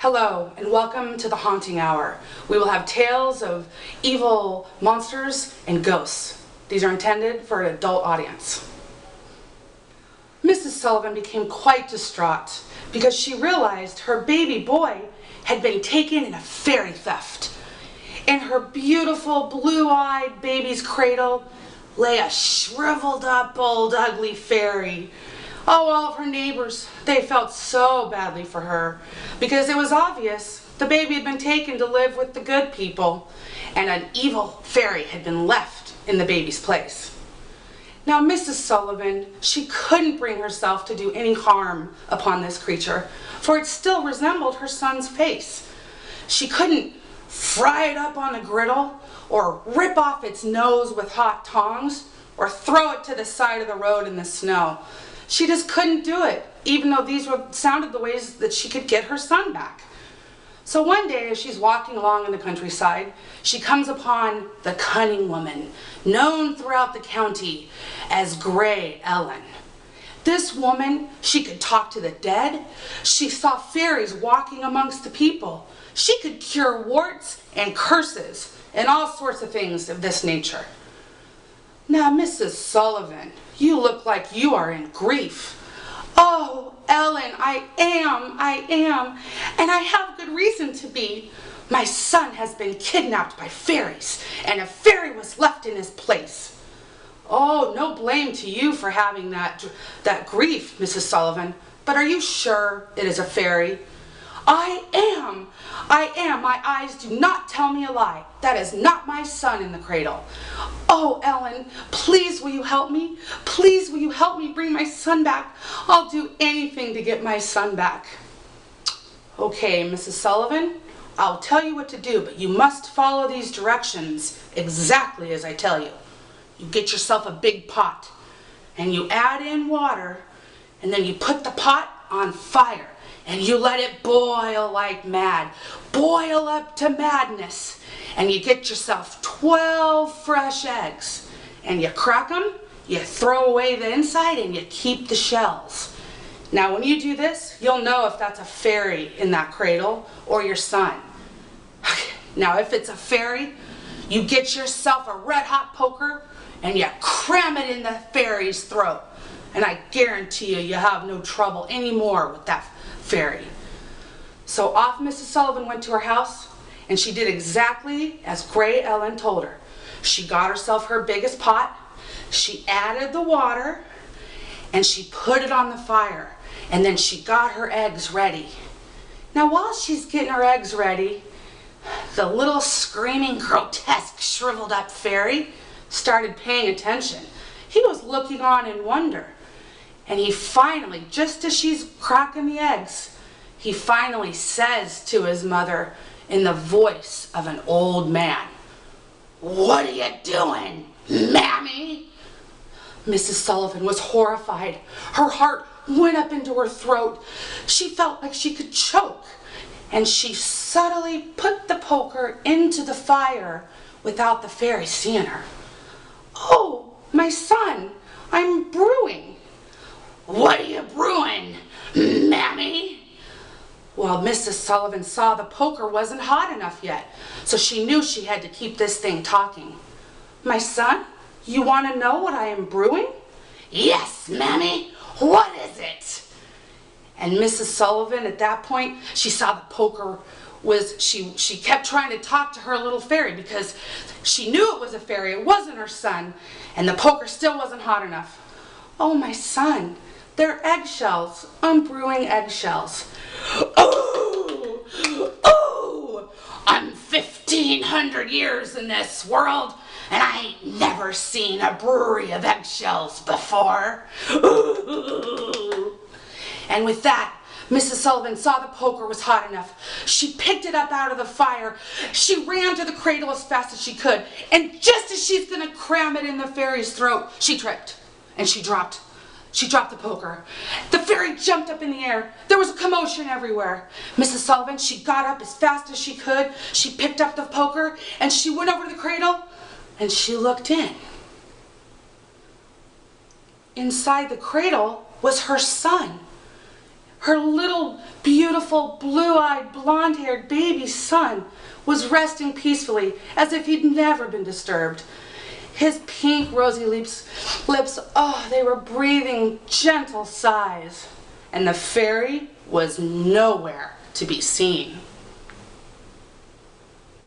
Hello, and welcome to the Haunting Hour. We will have tales of evil monsters and ghosts. These are intended for an adult audience. Mrs. Sullivan became quite distraught because she realized her baby boy had been taken in a fairy theft. In her beautiful blue-eyed baby's cradle lay a shriveled up old ugly fairy. Oh, all of her neighbors, they felt so badly for her because it was obvious the baby had been taken to live with the good people and an evil fairy had been left in the baby's place. Now, Mrs. Sullivan, she couldn't bring herself to do any harm upon this creature, for it still resembled her son's face. She couldn't fry it up on the griddle or rip off its nose with hot tongs or throw it to the side of the road in the snow. She just couldn't do it, even though these sounded the ways that she could get her son back. So one day, as she's walking along in the countryside, she comes upon the cunning woman, known throughout the county as Grey Ellen. This woman, she could talk to the dead. She saw fairies walking amongst the people. She could cure warts and curses and all sorts of things of this nature. Now, Mrs. Sullivan, you look like you are in grief. Oh, Ellen, I am, and I have good reason to be. My son has been kidnapped by fairies, and a fairy was left in his place. Oh, no blame to you for having that grief, Mrs. Sullivan, but are you sure it is a fairy? I am. My eyes do not tell me a lie. That is not my son in the cradle. Oh, Ellen, please will you help me? Please will you help me bring my son back? I'll do anything to get my son back. Okay, Mrs. Sullivan, I'll tell you what to do, but you must follow these directions exactly as I tell you. You get yourself a big pot, and you add in water, and then you put the pot on fire. And you let it boil like mad, boil up to madness. And you get yourself 12 fresh eggs. And you crack them, you throw away the inside, and you keep the shells. Now when you do this, you'll know if that's a fairy in that cradle or your son. Now if it's a fairy, you get yourself a red hot poker and you cram it in the fairy's throat. And I guarantee you have no trouble anymore with that fairy. So off Mrs. Sullivan went to her house, and she did exactly as Grey Ellen told her. She got herself her biggest pot, she added the water, and she put it on the fire, and then she got her eggs ready. Now while she's getting her eggs ready, the little screaming, grotesque, shriveled up fairy started paying attention. He was looking on in wonder. And he finally, just as she's cracking the eggs, he finally says to his mother in the voice of an old man, "What are you doing, Mammy?" Mrs. Sullivan was horrified. Her heart went up into her throat. She felt like she could choke. And she subtly put the poker into the fire without the fairy seeing her. "Oh, my son, I'm brewing." "What are you brewing, Mammy?" Well, Mrs. Sullivan saw the poker wasn't hot enough yet, so she knew she had to keep this thing talking. "My son, you want to know what I am brewing?" "Yes, Mammy, what is it?" And Mrs. Sullivan, at that point, she saw the poker was, she kept trying to talk to her little fairy because she knew it was a fairy, it wasn't her son, and the poker still wasn't hot enough. "Oh, my son, they're eggshells. I'm brewing eggshells." Oh, I'm 1,500 years in this world, and I ain't never seen a brewery of eggshells before. And with that, Mrs. Sullivan saw the poker was hot enough. She picked it up out of the fire. She ran to the cradle as fast as she could, and just as she's gonna cram it in the fairy's throat, she tripped, and she dropped the poker. The fairy jumped up in the air. There was a commotion everywhere. Mrs. Sullivan, she got up as fast as she could. She picked up the poker and she went over to the cradle and she looked in. Inside the cradle was her son. Her little, beautiful, blue-eyed, blonde-haired baby son was resting peacefully as if he'd never been disturbed. His pink, rosy lips, oh, they were breathing gentle sighs. And the fairy was nowhere to be seen.